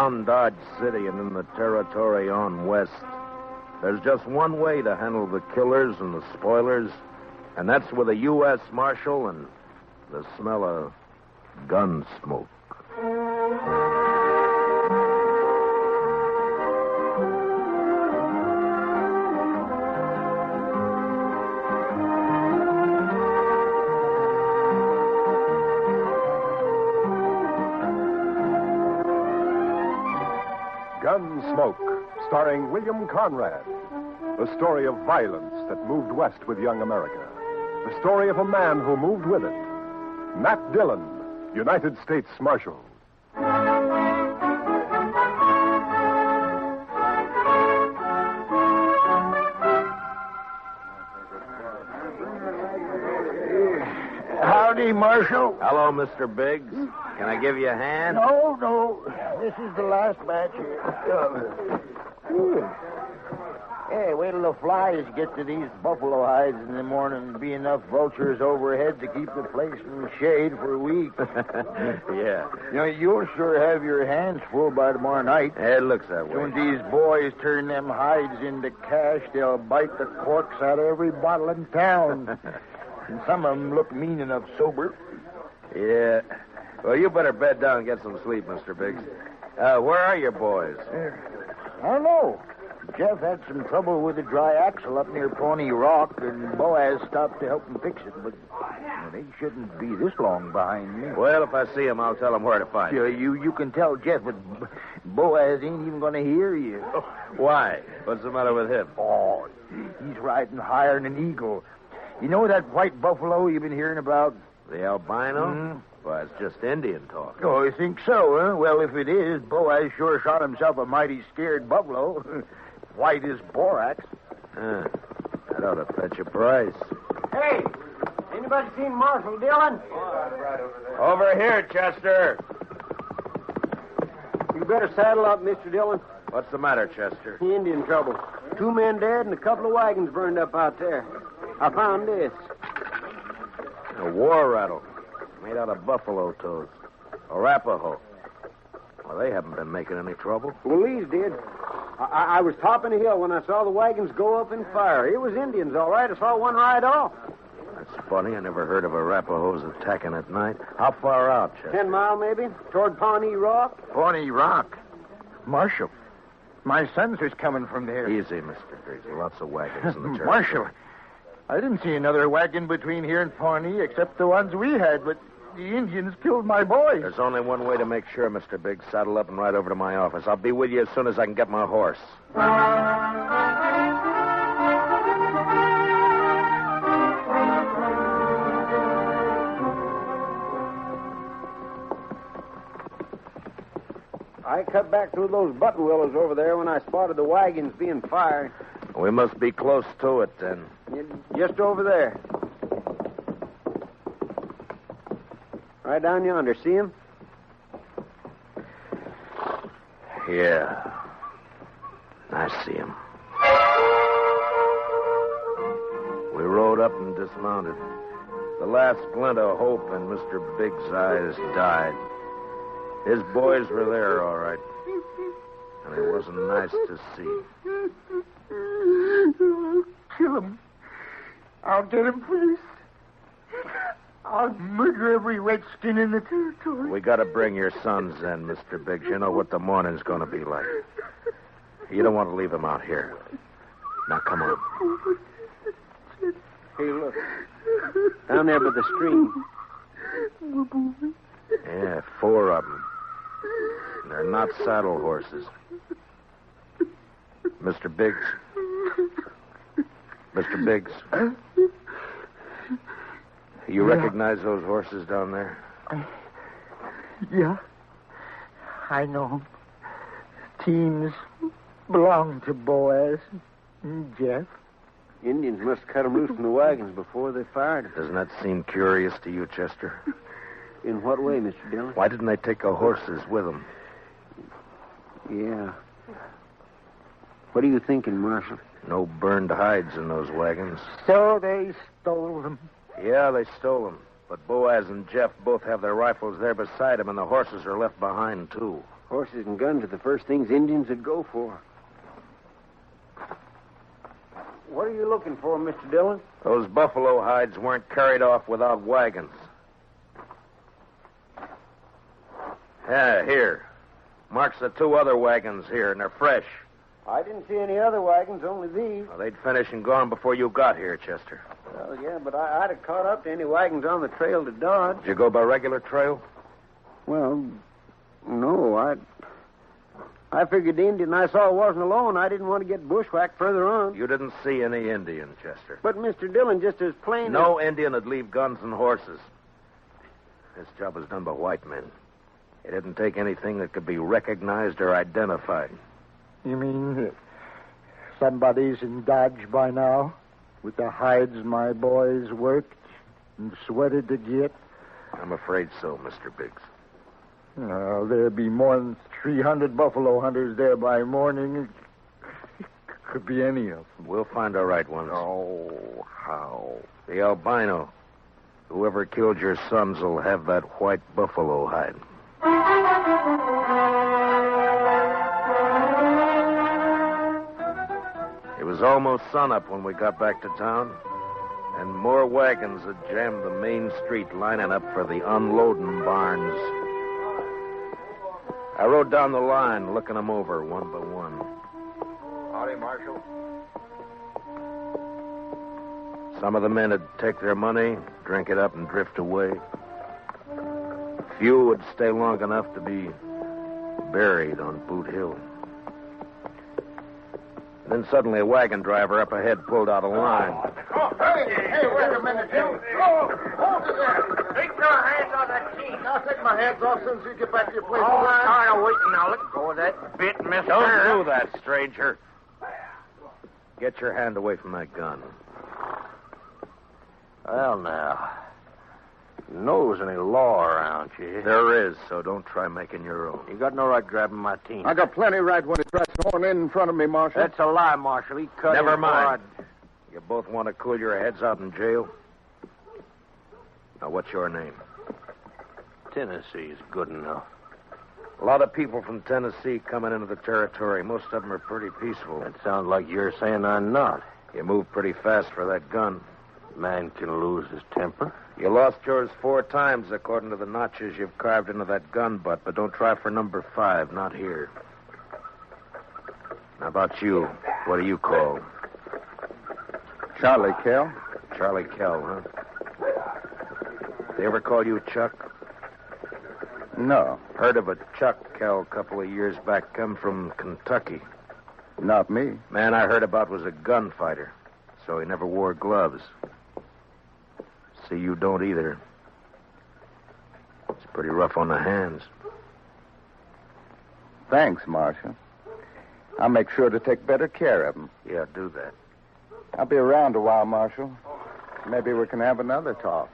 around Dodge City and in the territory on west, there's just one way to handle the killers and the spoilers, and that's with a U.S. Marshal and the smell of gun smoke. Gunsmoke, starring William Conrad. The story of violence that moved west with young America. The story of a man who moved with it. Matt Dillon, United States Marshal. Howdy, Marshal. Hello, Mr. Biggs. Can I give you a hand? No. This is the last batch here. Hey, wait till the flies get to these buffalo hides in the morning. Be enough vultures overhead to keep the place in the shade for a week. Yeah. You'll sure have your hands full by tomorrow night. It looks that way. When these boys turn them hides into cash, they'll bite the corks out of every bottle in town. And some of them look mean enough sober. Yeah. Well, you better bed down and get some sleep, Mr. Biggs. Where are your boys? I don't know. Jeff had some trouble with a dry axle up near Pawnee Rock, and Boaz stopped to help him fix it, but they shouldn't be this long behind me. Well, if I see him, I'll tell him where to find you. You can tell Jeff, but Boaz ain't even going to hear you. Why? What's the matter with him? Oh, he's riding higher than an eagle. You know that white buffalo you've been hearing about? The albino? Mm-hmm. Well, it's just Indian talk. Oh, you think so, huh? Well, if it is, Boaz sure shot himself a mighty scared buffalo. White as borax. That ought to fetch a price. Hey, anybody seen Marshal Dillon? Over here, Chester. You better saddle up, Mr. Dillon. What's the matter, Chester? Indian trouble. 2 men dead and a couple of wagons burned up out there. I found this. A war rattle made out of buffalo toes. Arapaho. Well, they haven't been making any trouble. Well, these did. I was topping a hill when I saw the wagons go up in fire. It was Indians, all right. I saw one ride off. That's funny. I never heard of Arapahoes attacking at night. How far out, Chester? 10 mile, maybe, toward Pawnee Rock. Pawnee Rock? Marshal, my sons was coming from there. Easy, Mr. Biggs. Lots of wagons in the territory. Marshal, I didn't see another wagon between here and Pawnee except the ones we had, but the Indians killed my boys. There's only one way to make sure, Mr. Biggs. Saddle up and ride over to my office. I'll be with you as soon as I can get my horse. I cut back through those button willows over there when I spotted the wagons being fired. We must be close to it, then. Just over there. Right down yonder. See him? Yeah. I see him. We rode up and dismounted. The last glint of hope in Mr. Biggs' eyes died. His boys were there, all right. And it wasn't nice to see. I'll kill him. I'll get him first. I'll murder every redskin in the territory. We got to bring your sons in, Mr. Biggs. You know what the morning's going to be like. You don't want to leave them out here. Now, come on. Hey, look. Down there by the stream. Yeah, 4 of them. And they're not saddle horses. Mr. Biggs. Mr. Biggs. You recognize those horses down there? Yeah. I know them. Teams belong to Boaz and Jeff. Indians must cut them loose from the wagons before they fired. Doesn't that seem curious to you, Chester? In what way, Mr. Dillon? Why didn't they take the horses with them? Yeah. What are you thinking, Marshal? No burned hides in those wagons. So they stole them. Yeah, they stole them. But Boaz and Jeff both have their rifles there beside them, and the horses are left behind, too. Horses and guns are the first things Indians would go for. What are you looking for, Mr. Dillon? Those buffalo hides weren't carried off without wagons. Yeah, here. Marks the 2 other wagons here, and they're fresh. I didn't see any other wagons, only these. Well, they'd finished and gone before you got here, Chester. Well, yeah, but I'd have caught up to any wagons on the trail to Dodge. Did you go by regular trail? Well, no, I figured the Indian I saw wasn't alone. I didn't want to get bushwhacked further on. You didn't see any Indian, Chester. But, Mr. Dillon, just as plain No Indian would leave guns and horses. This job was done by white men. It didn't take anything that could be recognized or identified. You mean somebody's in Dodge by now? With the hides my boys worked and sweated to get? I'm afraid so, Mr. Biggs. Well, there'd be more than 300 buffalo hunters there by morning. Could be any of them. We'll find the right ones. Oh, how? The albino. Whoever killed your sons will have that white buffalo hide. It was almost sunup when we got back to town, and more wagons had jammed the main street lining up for the unloading barns. I rode down the line, looking them over one by one. Howdy, Marshal. Some of the men would take their money, drink it up, and drift away. Few would stay long enough to be buried on Boot Hill. Then suddenly a wagon driver up ahead pulled out a line. Oh, hey, wait a minute, Jim. Oh, hold it there. Take your hands on that team. I'll take my hands off as soon as you get back to your place. Oh, I'm tired of waiting now. Let go of that bit, mister. Don't do that, stranger. Get your hand away from that gun. Well, now, knows any law around you. There is, so don't try making your own. You got no right grabbing my team. I got plenty right when he tries to horn in front of me, Marshal. That's a lie, Marshal. He cut Never his mind. blood. You both want to cool your heads out in jail? Now, what's your name? Tennessee's good enough. A lot of people from Tennessee coming into the territory. Most of them are pretty peaceful. That sounds like you're saying I'm not. You move pretty fast for that gun. Man can lose his temper. You lost yours 4 times, according to the notches you've carved into that gun butt, but don't try for number 5, not here. How about you? What do you call? Charlie Kell. Charlie Kell, huh? They ever call you Chuck? No, Heard of a Chuck Kell a couple of years back, come from Kentucky. not me. Man I heard about was a gunfighter, so he never wore gloves. See, you don't either. It's pretty rough on the hands. Thanks, Marshal. I'll make sure to take better care of him. Yeah, do that. I'll be around a while, Marshal. Maybe we can have another talk.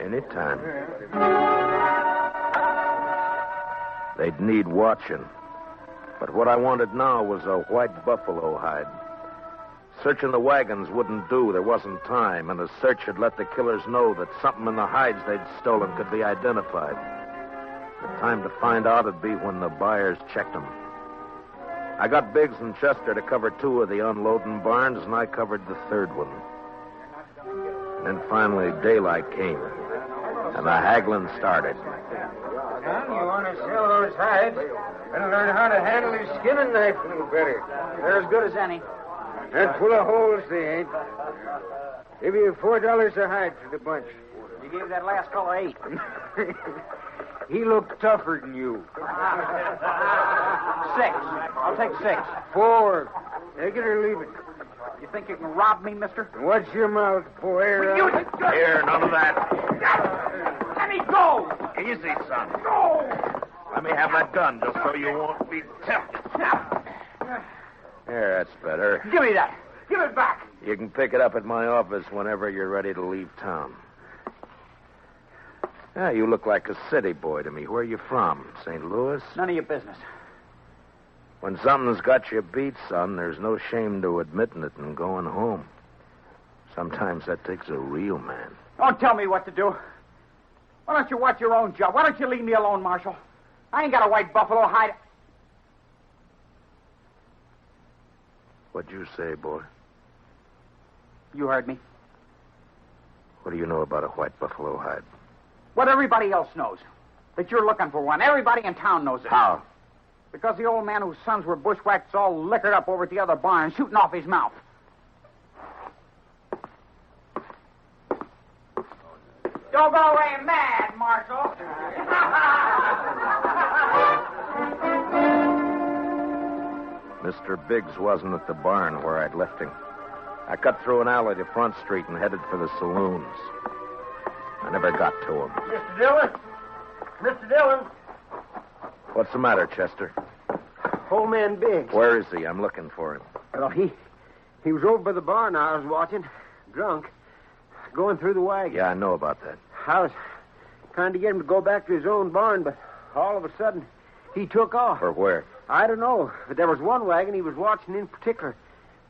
Anytime. They'd need watching. But what I wanted now was a white buffalo hide. Searching the wagons wouldn't do. There wasn't time, and a search had let the killers know that something in the hides they'd stolen could be identified. The time to find out would be when the buyers checked them. I got Biggs and Chester to cover 2 of the unloading barns, and I covered the 3rd one. And then finally daylight came, and the haggling started. Son, you want to sell those hides? Better learn how to handle your skinning knife a little better. They're as good as any. They're full of holes, they ain't. Give you $4 a hide for the bunch. You gave that last fellow 8. He looked tougher than you. 6. I'll take 6. 4. Take it or leave it. You think you can rob me, mister? Watch your mouth, boy. Here, none of that. Let me go! Easy, son. Go! Let me have that gun just so you won't be tempted. There, that's better. Give me that. Give it back. You can pick it up at my office whenever you're ready to leave town. Yeah, you look like a city boy to me. Where are you from? St. Louis? None of your business. When something's got you beat, son, there's no shame to admitting it and going home. Sometimes that takes a real man. Don't tell me what to do. Why don't you watch your own job? Why don't you leave me alone, Marshal? I ain't got a white buffalo hide. What'd you say, boy? You heard me. What do you know about a white buffalo hide? What everybody else knows. That you're looking for one. Everybody in town knows it. How? Because the old man whose sons were bushwhacked is all liquored up over at the other barn, shooting off his mouth. Don't go away mad, Marshal. Mr. Biggs wasn't at the barn where I'd left him. I cut through an alley to Front Street and headed for the saloons. I never got to him. Mr. Dillon? Mr. Dillon? What's the matter, Chester? Old man Biggs. Where is he? I'm looking for him. Well, he was over by the barn I was watching, drunk, going through the wagon. Yeah, I know about that. I was trying to get him to go back to his own barn, but all of a sudden, he took off. For where? I don't know, but there was one wagon he was watching in particular.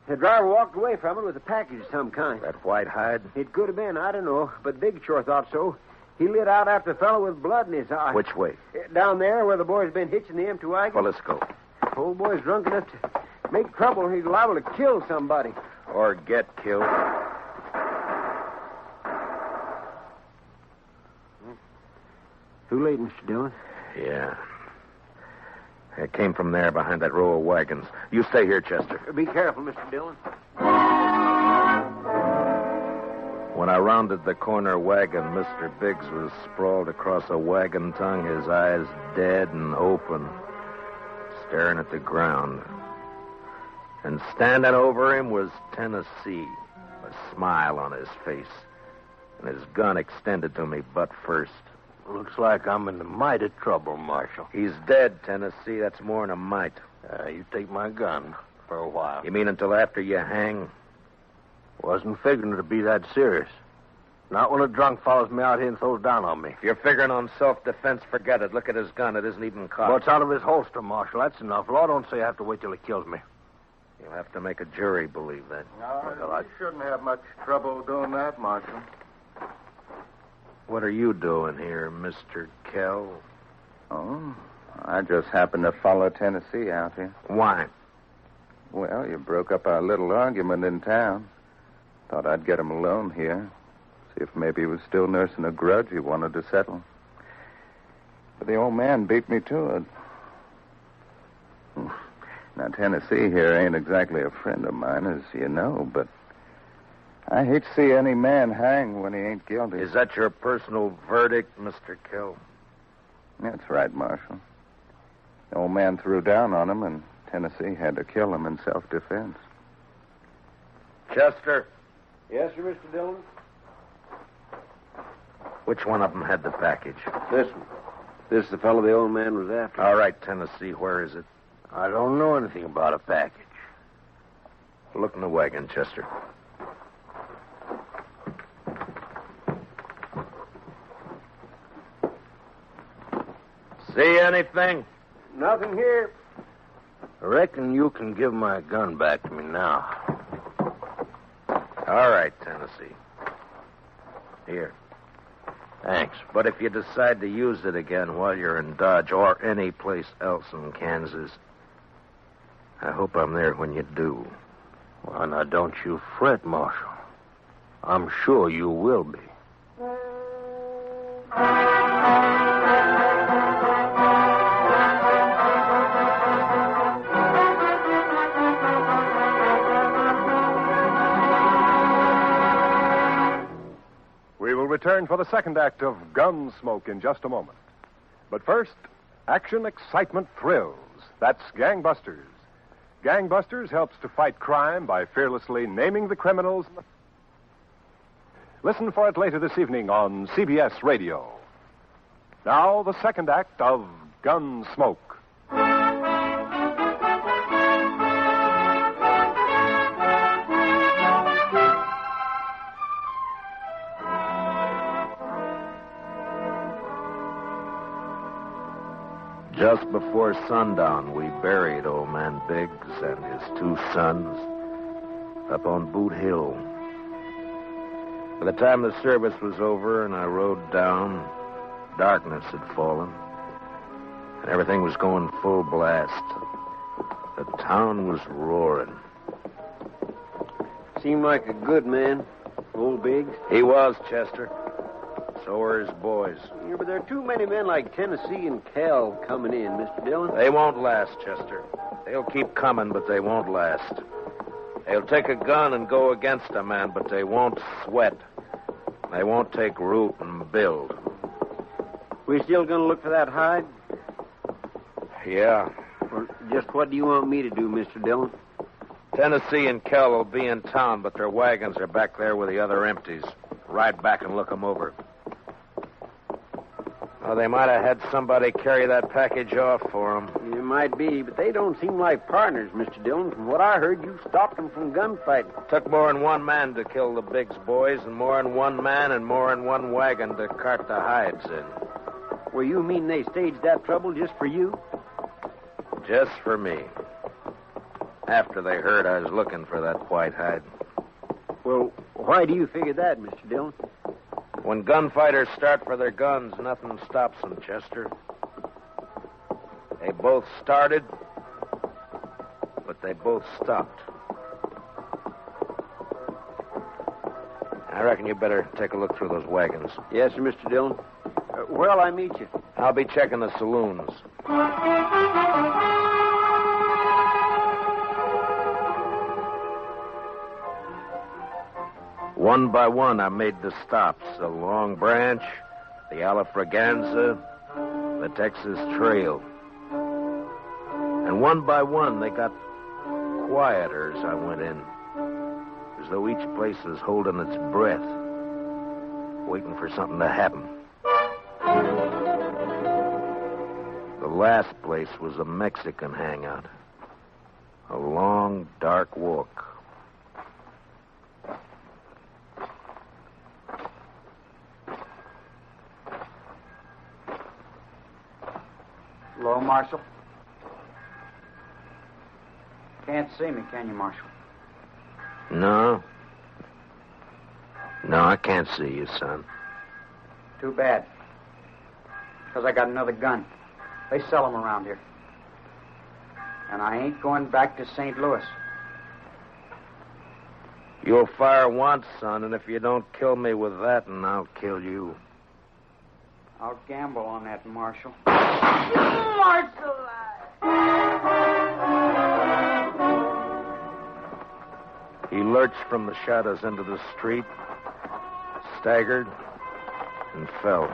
The driver walked away from it with a package of some kind. That white hide? It could have been, I don't know, but Big sure thought so. He lit out after the fellow with blood in his eye. Which way? Down there where the boy's been hitching the empty wagon. Well, let's go. Old boy's drunk enough to make trouble. He's liable to kill somebody. Or get killed. Too late, Mr. Dillon. Yeah. It came from there behind that row of wagons. You stay here, Chester. Be careful, Mr. Dillon. When I rounded the corner wagon, Mr. Biggs was sprawled across a wagon tongue, his eyes dead and open, staring at the ground. And standing over him was Tennessee, a smile on his face, and his gun extended to me butt first. Looks like I'm in the mighty trouble, Marshal. He's dead, Tennessee. That's more than a mite. You take my gun for a while. You mean until after you hang? Wasn't figuring to be that serious. Not when a drunk follows me out here and throws down on me. If you're figuring on self-defense, forget it. Look at his gun. It isn't even cocked. Well, it's out of his holster, Marshal. That's enough. Law don't say I have to wait till he kills me. You'll have to make a jury believe that. No, you shouldn't have much trouble doing that, Marshal. What are you doing here, Mr. Kell? Oh, I just happened to follow Tennessee out here. Why? Well, you broke up our little argument in town. Thought I'd get him alone here. See if maybe he was still nursing a grudge he wanted to settle. But the old man beat me to it. Now, Tennessee here ain't exactly a friend of mine, as you know, but I hate to see any man hang when he ain't guilty. Is that your personal verdict, Mr. Kell? That's right, Marshal. The old man threw down on him, and Tennessee had to kill him in self-defense. Chester, Yes, sir, Mr. Dillon? which one of them had the package? This one. This is the fellow the old man was after. All right, Tennessee, where is it? I don't know anything about a package. Look in the wagon, Chester. See anything? Nothing here. I reckon you can give my gun back to me now. All right, Tennessee. Here. Thanks. But if you decide to use it again while you're in Dodge or any place else in Kansas, I hope I'm there when you do. Well, now, don't you fret, Marshal. I'm sure you will be. We will return for the second act of Gunsmoke in just a moment. But first, action, excitement, thrills. That's Gangbusters. Gangbusters helps to fight crime by fearlessly naming the criminals. Listen for it later this evening on CBS Radio. Now, the second act of Gunsmoke. Just before sundown, we buried old man Biggs and his two sons up on Boot Hill. By the time the service was over and I rode down, darkness had fallen, Everything was going full blast. The town was roaring. Seemed like a good man, old Biggs. He was, Chester. So were his boys. Yeah, but there are too many men like Tennessee and Cal coming in, Mr. Dillon. They won't last, Chester. They'll keep coming, but they won't last. They'll take a gun and go against a man, but they won't sweat. They won't take root and build. We still going to look for that hide? Yeah. Or just what do you want me to do, Mr. Dillon? Tennessee and Kell will be in town, but their wagons are back there with the other empties. Ride back and look them over. Oh, they might have had somebody carry that package off for them. It might be, but they don't seem like partners, Mr. Dillon. From what I heard, you stopped them from gunfighting. Took more than one man to kill the Biggs boys, and more than one man and more than one wagon to cart the hides in. Well, you mean they staged that trouble just for you? Just for me. After they heard I was looking for that white hide. Well, why do you figure that, Mr. Dillon? When gunfighters start for their guns, nothing stops them, Chester. They both started, but they both stopped. I reckon you better take a look through those wagons. Yes, sir, Mr. Dillon. Where'll I meet you? I'll be checking the saloons. One by one, I made the stops. The Long Branch, the Alafraganza, the Texas Trail. And one by one, they got quieter as I went in. As though each place was holding its breath, waiting for something to happen. The last place was a Mexican hangout. A long, dark walk. Hello, Marshal. Can't see me, can you, Marshal? No. No, I can't see you, son. Too bad. Because I got another gun. They sell them around here. And I ain't going back to St. Louis. You'll fire once, son, and if you don't kill me with that, and I'll kill you. I'll gamble on that, Marshal. Marshal! He lurched from the shadows into the street, staggered, and fell.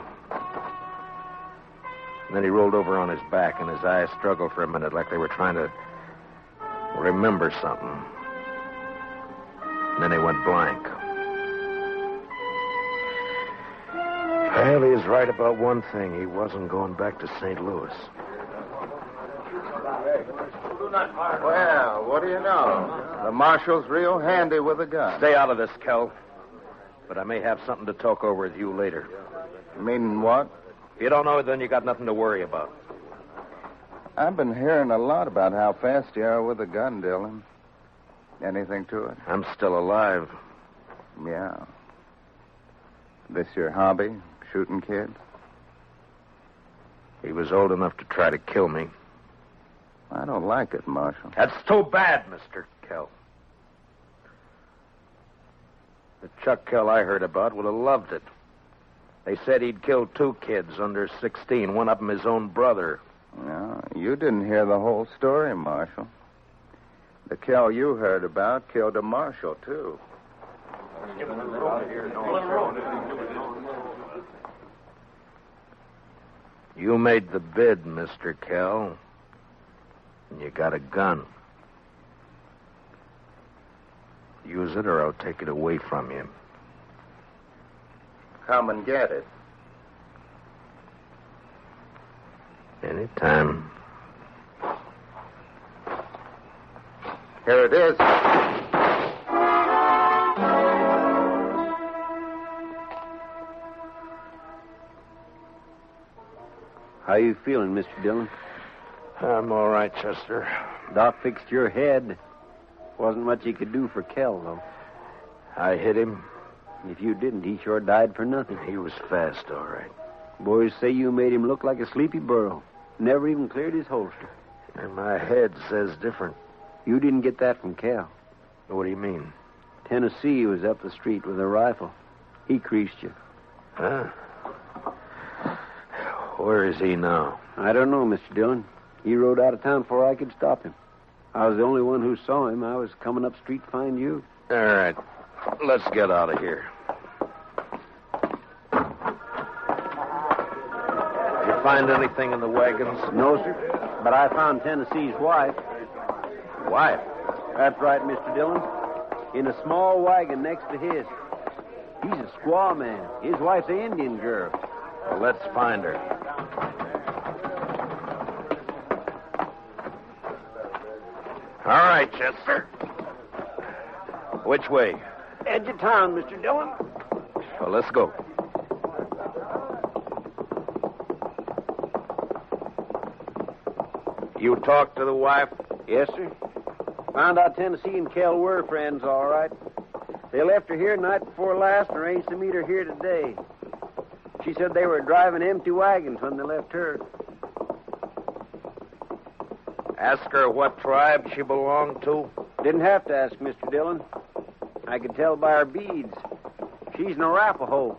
And then he rolled over on his back, and his eyes struggled for a minute like they were trying to remember something. And then he went blank. Well, he was right about one thing. He wasn't going back to St. Louis. Well, what do you know? The marshal's real handy with a gun. Stay out of this, Kel. But I may have something to talk over with you later. Meaning what? If you don't know, then you got nothing to worry about. I've been hearing a lot about how fast you are with a gun, Dillon. Anything to it? I'm still alive. Yeah. This your hobby, shooting kids? He was old enough to try to kill me. I don't like it, Marshal. That's too bad, Mr. Kell. The Chuck Kell I heard about would have loved it. They said he'd killed 2 kids under 16, one of them his own brother. No, you didn't hear the whole story, Marshal. The Kell you heard about killed a marshal, too. You made the bid, Mr. Kell. And you got a gun. Use it or I'll take it away from you. Come and get it. Anytime. Here it is. How you feeling, Mr. Dillon? I'm all right, Chester. Doc fixed your head. Wasn't much he could do for Kell, though. I hit him. If you didn't, he sure died for nothing. He was fast, all right. Boys say you made him look like a sleepy burro. Never even cleared his holster. And my head says different. You didn't get that from Cal. What do you mean? Tennessee was up the street with a rifle. He creased you. Huh? Where is he now? I don't know, Mr. Dillon. He rode out of town before I could stop him. I was the only one who saw him. I was coming up street to find you. All right. Let's get out of here. Did you find anything in the wagons? No, sir. But I found Tennessee's wife. Wife? That's right, Mr. Dillon. In a small wagon next to his. He's a squaw man. His wife's an Indian girl. Well, let's find her. All right, Chester. Which way? Edge of town, Mr. Dillon. Well, let's go. You talked to the wife? Yes, sir. Found out Tennessee and Kel were friends, all right. They left her here night before last and arranged to meet her here today. She said they were driving empty wagons when they left her. Ask her what tribe she belonged to? Didn't have to ask, Mr. Dillon. I could tell by her beads. She's an Arapaho.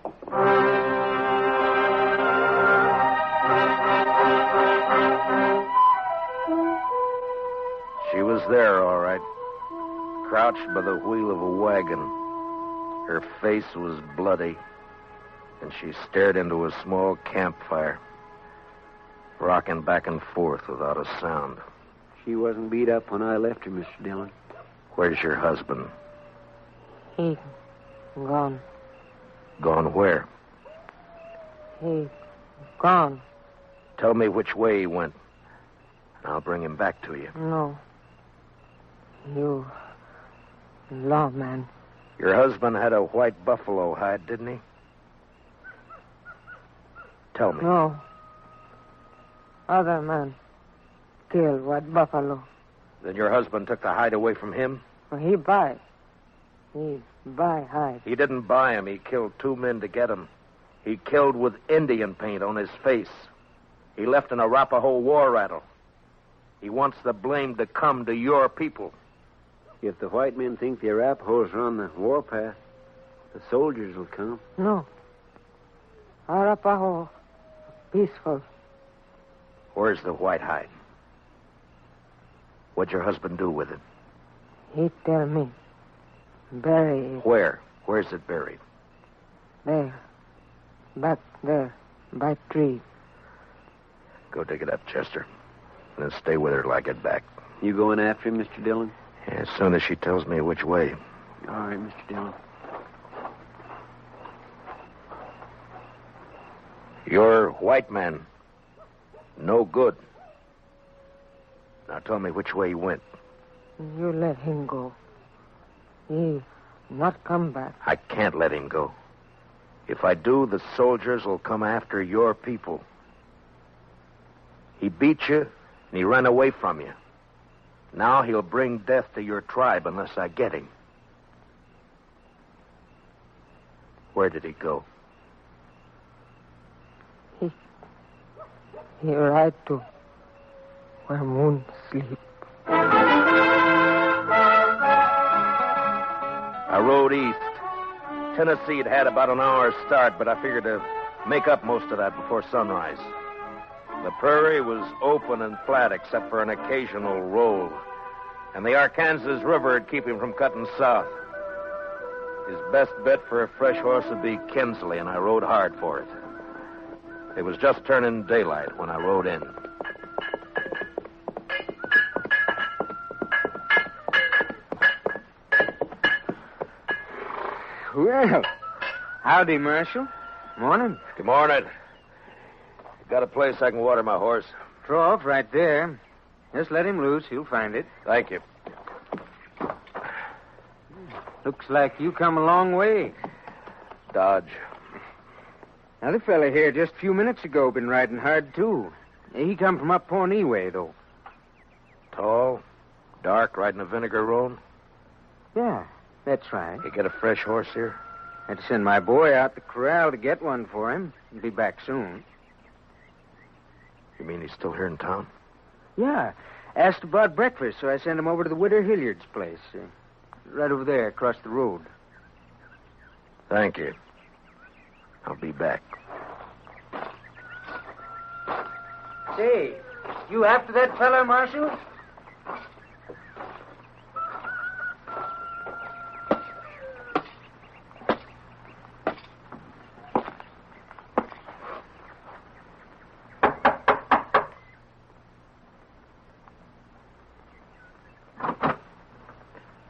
She was there, all right. Crouched by the wheel of a wagon. Her face was bloody, and she stared into a small campfire, rocking back and forth without a sound. She wasn't beat up when I left her, Mr. Dillon. Where's your husband? He gone. Gone where? He gone. Tell me which way he went, and I'll bring him back to you. No. You lawman. Your husband had a white buffalo hide, didn't he? Tell me. No. Other man killed white buffalo. Then your husband took the hide away from him? He buy. He buy hide. He didn't buy him. He killed 2 men to get him. He killed with Indian paint on his face. He left an Arapaho war rattle. He wants the blame to come to your people. If the white men think the Arapahoes are on the warpath, the soldiers will come. No. Arapaho, peaceful. Where's the white hide? What'd your husband do with it? He tell me. Bury it. Where? Where's it buried? There. Back there. By tree. Go dig it up, Chester. And then stay with her till I get back. You going after him, Mr. Dillon? As soon as she tells me which way. All right, Mr. Dillon. You're white man. No good. Now tell me which way he went. You let him go. He not come back. I can't let him go. If I do, the soldiers will come after your people. He beat you, and he ran away from you. Now he'll bring death to your tribe unless I get him. Where did he go? He ride to where moon sleep. I rode east. Tennessee had about an hour's start, but I figured to make up most of that before sunrise. The prairie was open and flat except for an occasional roll, and the Arkansas River would keep him from cutting south. His best bet for a fresh horse would be Kinsley, and I rode hard for it. It was just turning daylight when I rode in. Well, howdy, Marshal. Morning. Good morning. Got a place I can water my horse? Trough right there. Just let him loose. He'll find it. Thank you. Looks like you come a long way. Dodge. Another fella here just a few minutes ago been riding hard, too. He come from up Pawnee way, though. Tall, dark, riding a vinegar roan? Yeah, that's right. You get a fresh horse here? Had to send my boy out the corral to get one for him. He'll be back soon. You mean he's still here in town? Yeah. Asked about breakfast, so I sent him over to the Widow Hilliard's place. Right over there, across the road. Thank you. I'll be back. Say, you after that fella, Marshal?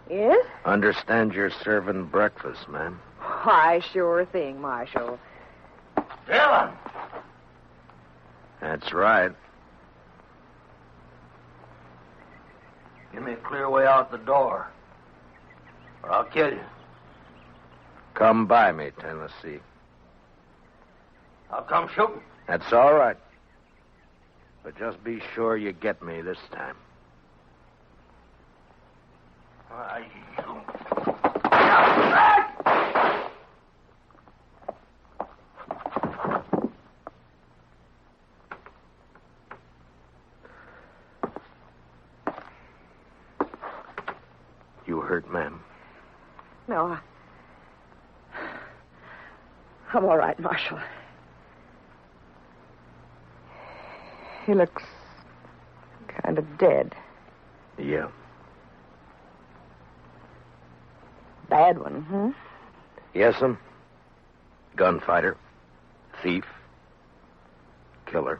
Yes? Understand you're serving breakfast, ma'am. Why, sure thing, Marshal. Dillon! That's right. Give me a clear way out the door, or I'll kill you. Come by me, Tennessee. I'll come shooting. That's all right. But just be sure you get me this time. You hurt, ma'am? No, I'm all right, Marshal. He looks kind of dead. Yeah. Bad one, huh? Yes'm. Gunfighter. Thief. Killer.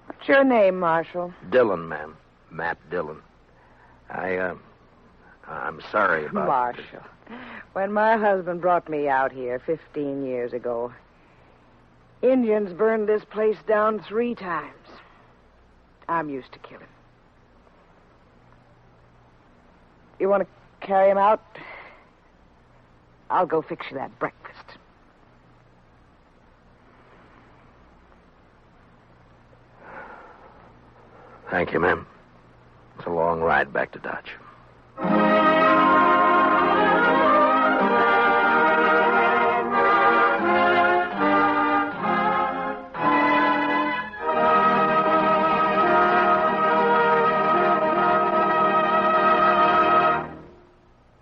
What's your name, Marshal? Dillon, ma'am. Matt Dillon. I'm sorry about Marshal. When my husband brought me out here 15 years ago, Indians burned this place down 3 times. I'm used to killing. You want to carry him out? I'll go fix you that breakfast. Thank you, ma'am. It's a long ride back to Dodge.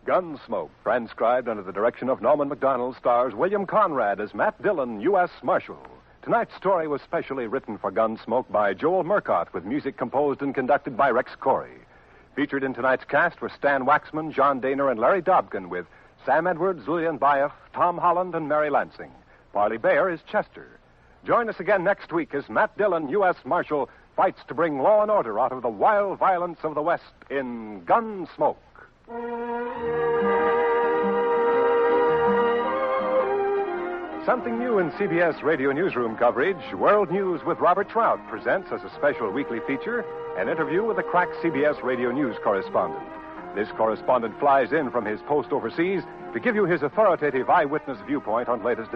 Gunsmoke, transcribed under the direction of Norman Macdonnell, stars William Conrad as Matt Dillon, U.S. Marshal. Tonight's story was specially written for Gunsmoke by Joel Murcott, with music composed and conducted by Rex Corey. Featured in tonight's cast were Stan Waxman, John Daner, and Larry Dobkin, with Sam Edwards, Lillian Baeff, Tom Holland, and Mary Lansing. Parley Bayer is Chester. Join us again next week as Matt Dillon, U.S. Marshal, fights to bring law and order out of the wild violence of the West in Gunsmoke. Something new in CBS Radio Newsroom coverage, World News with Robert Trout presents as a special weekly feature an interview with a crack CBS Radio News correspondent. This correspondent flies in from his post overseas to give you his authoritative eyewitness viewpoint on latest